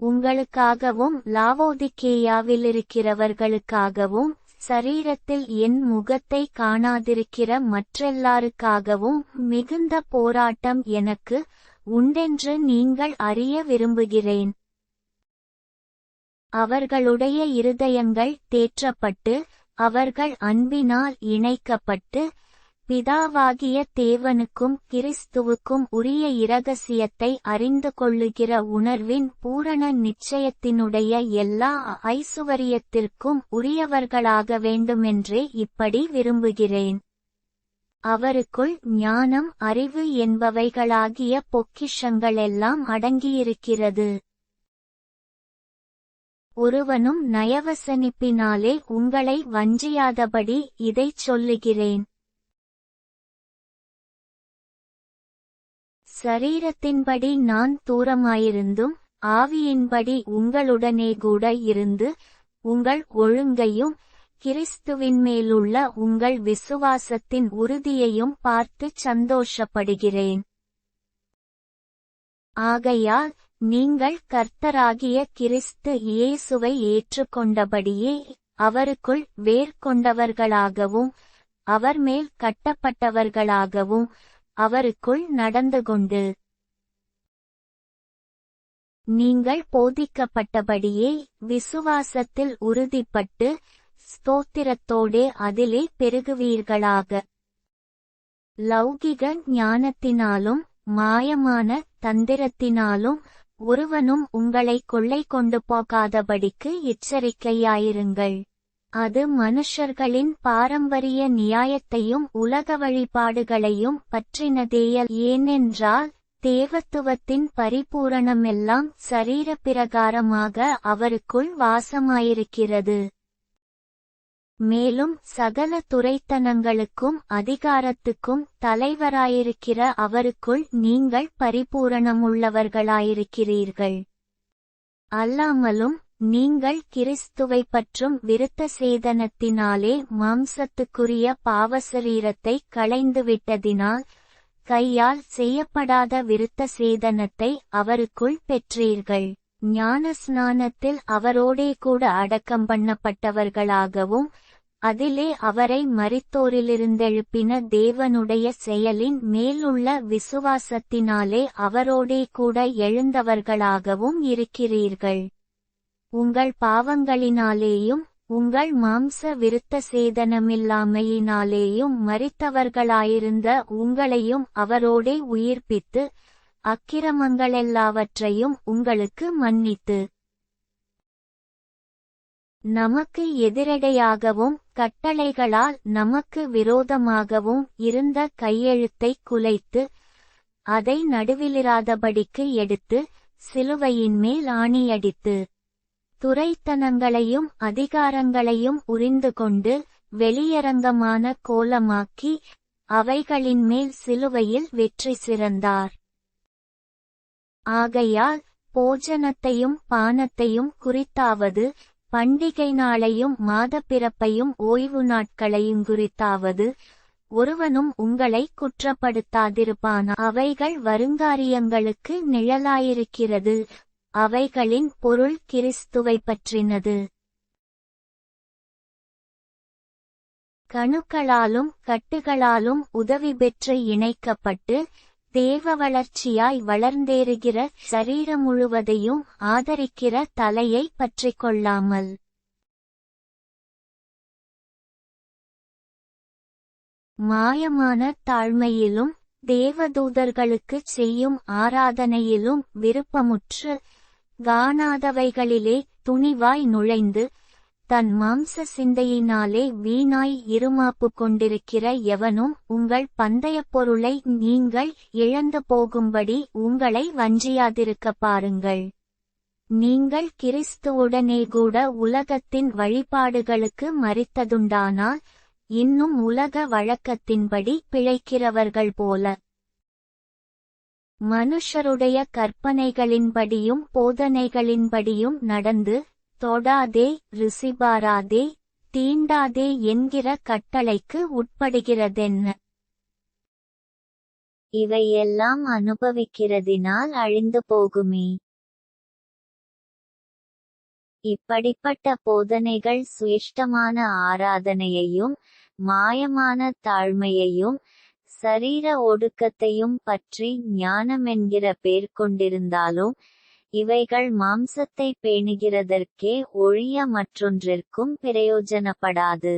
உங்களுக்காகவும் லாவோதிக்கேயாவிலிருக்கிறவர்களுக்காகவும் சரீரத்தில் என் முகத்தை காணாதிருக்கிற மற்றெல்லாருக்காகவும் மிகுந்த போராட்டம் எனக்கு உண்டென்று நீங்கள் அறிய விரும்புகிறேன். அவர்களுடைய இருதயங்கள் தேற்றப்பட்டு அவர்கள் அன்பினால் இணைக்கப்பட்டு பிதாவாகிய தேவனுக்கும் கிறிஸ்துவுக்கும் உரிய இரகசியத்தை அறிந்து கொள்ளுகிற உணர்வின் பூரண நிச்சயத்தினுடைய எல்லா ஐசுவரியத்திற்கும் உரியவர்களாக வேண்டுமென்றே இப்படி விரும்புகிறேன். அவருக்குள் ஞானம் அறிவு என்பவைகளாகிய பொக்கிஷங்களெல்லாம் அடங்கியிருக்கிறது. ஒருவனும் நயவசனிப்பினாலே உங்களை வஞ்சியாதபடி இதைச் சொல்லுகிறேன். சரீரத்தின்படி நான் தூரமாயிருந்தும் ஆவியின்படி உங்களுடனே கூட இருந்து உங்கள் ஒழுங்கையும் கிறிஸ்துவின் மேலுள்ள உங்கள் விசுவாசத்தின் உறுதியையும் பார்த்துச் சந்தோஷப்படுகிறேன். ஆகையால் நீங்கள் கர்த்தராகிய கிறிஸ்து இயேசுவை ஏற்றுக்கொண்டபடியே அவருக்குள் வேர் கொண்டவர்களாகவும் அவர் மேல் கட்டப்பட்டவர்களாகவும் அவருக்குள் நடந்துகொண்டு நீங்கள் போதிக்கப்பட்டபடியே விசுவாசத்தில் உறுதிப்பட்டு ஸ்தோத்திரத்தோடே அதிலே பெருகுவீர்களாக. லௌகிக ஞானத்தினாலும் மாயமான தந்திரத்தினாலும் ஒருவனும் உங்களை கொள்ளை கொண்டு போகாதபடிக்கு எச்சரிக்கையாயிருங்கள். அது மனுஷர்களின் பாரம்பரிய நியாயத்தையும் உலக வழிபாடுகளையும் பற்றினதேயல். ஏனென்றால் தேவத்துவத்தின் பரிபூரணமெல்லாம் சரீரப்பிரகாரமாக அவருக்குள் வாசமாயிருக்கிறது. மேலும் சகல துரைத்தனங்களுக்கும் அதிகாரத்துக்கும் தலைவராயிருக்கிற அவருக்குள் நீங்கள் பரிபூரணமுள்ளவர்களாயிருக்கிறீர்கள். அல்லாமலும் நீங்கள் கிறிஸ்துவை பற்றும் விருத்த சேதனத்தினாலே மாம்சத்துக்குரிய பாவசரீரத்தை களைந்துவிட்டதினால் கையால் செய்யப்படாத விருத்த சேதனத்தை அவருக்குள் பெற்றீர்கள். ஞானஸ்நானத்தில் அவரோடே கூட அடக்கம் பண்ணப்பட்டவர்களாகவும் அதிலே அவரை மரித்தோரிலிருந்தெழுப்பின தேவனுடைய செயலின் மேலுள்ள விசுவாசத்தினாலே அவரோடே கூட எழுந்தவர்களாகவும் இருக்கிறீர்கள். உங்கள் பாவங்களினாலேயும் உங்கள் மாம்ச விருத்த சேதனமில்லாமையினாலேயும் மரித்தவர்களாயிருந்த உங்களையும் அவரோடே உயிர்ப்பித்து அக்கிரமங்களெல்லாவற்றையும் உங்களுக்கு மன்னித்து நமக்கு எதிரடையாகவும் கட்டளைகளால் நமக்கு விரோதமாகவும் இருந்த கையெழுத்தை குலைத்து அதை நடுவிலிராதபடிக்கு எடுத்து சிலுவையின் மேல் ஆணியடித்து துரைத்தனங்களையும் அதிகாரங்களையும் உரிந்து கொண்டு வெளியரங்கமான கோலமாக்கி அவைகளின் மேல் சிலுவையில் வெற்றி சிறந்தார். ஆகையால் போஜனத்தையும் பானத்தையும் குறித்தாவது பண்டிகை நாளையும் மாதப்பிறப்பையும் ஓய்வு நாட்களையும் குறித்தாவது ஒருவனும் உங்களை குற்றப்படுத்தாதிருப்பான். அவைகள் வருங்காரியங்களுக்கு நிழலாயிருக்கிறது, அவைகளின் பொருள் கிறிஸ்துவை பற்றினது. கணுக்களாலும் கட்டுகளாலும் உதவி பெற்று இணைக்கப்பட்டு தேவ வளர்ச்சியாய் வளர்ந்தேறுகிற சரீரம் முழுவதையும் ஆதரிக்கிற தலையை பற்றிக்கொள்ளாமல் மாயமான தாழ்மையிலும் தேவதூதர்களுக்குச் செய்யும் ஆராதனையிலும் விருப்பமுற்று காணாதவைகளிலே துணிவாய் நுழைந்து தன் மாம்ச சிந்தையினாலே வீணாய் இருமாப்பு கொண்டிருக்கிற எவனும் உங்கள் பந்தயப் பொருளை நீங்கள் இழந்து போகும்படி உங்களை வஞ்சியாதிருக்க பாருங்கள். நீங்கள் கிறிஸ்துவுடனே கூட உலகத்தின் வழிபாடுகளுக்கு மரித்ததுண்டானால் இன்னும் உலக வழக்கத்தின்படி பிழைக்கிறவர்கள் போல மனுஷருடைய கற்பனைகளின்படியும் போதனைகளின்படியும் நடந்து தொடாதே, ருசிபாராதே, தீண்டாதே என்கிற கட்டளைக்கு உட்படுகிறதென்ன? இவையெல்லாம் அனுபவிக்கிறதினால் அழிந்து போகுமே. இப்படிப்பட்ட போதனைகள் சுயிஷ்டமான ஆராதனையையும் மாயமான தாழ்மையையும் சரீர ஒடுக்கத்தையும் பற்றி ஞானமென்கிற பேர் கொண்டிருந்தாலும் இவைகள் மாம்சத்தை பேணுகிறதற்கே ஒழிய மற்றொன்றிற்கும் பிரயோஜனப்படாது.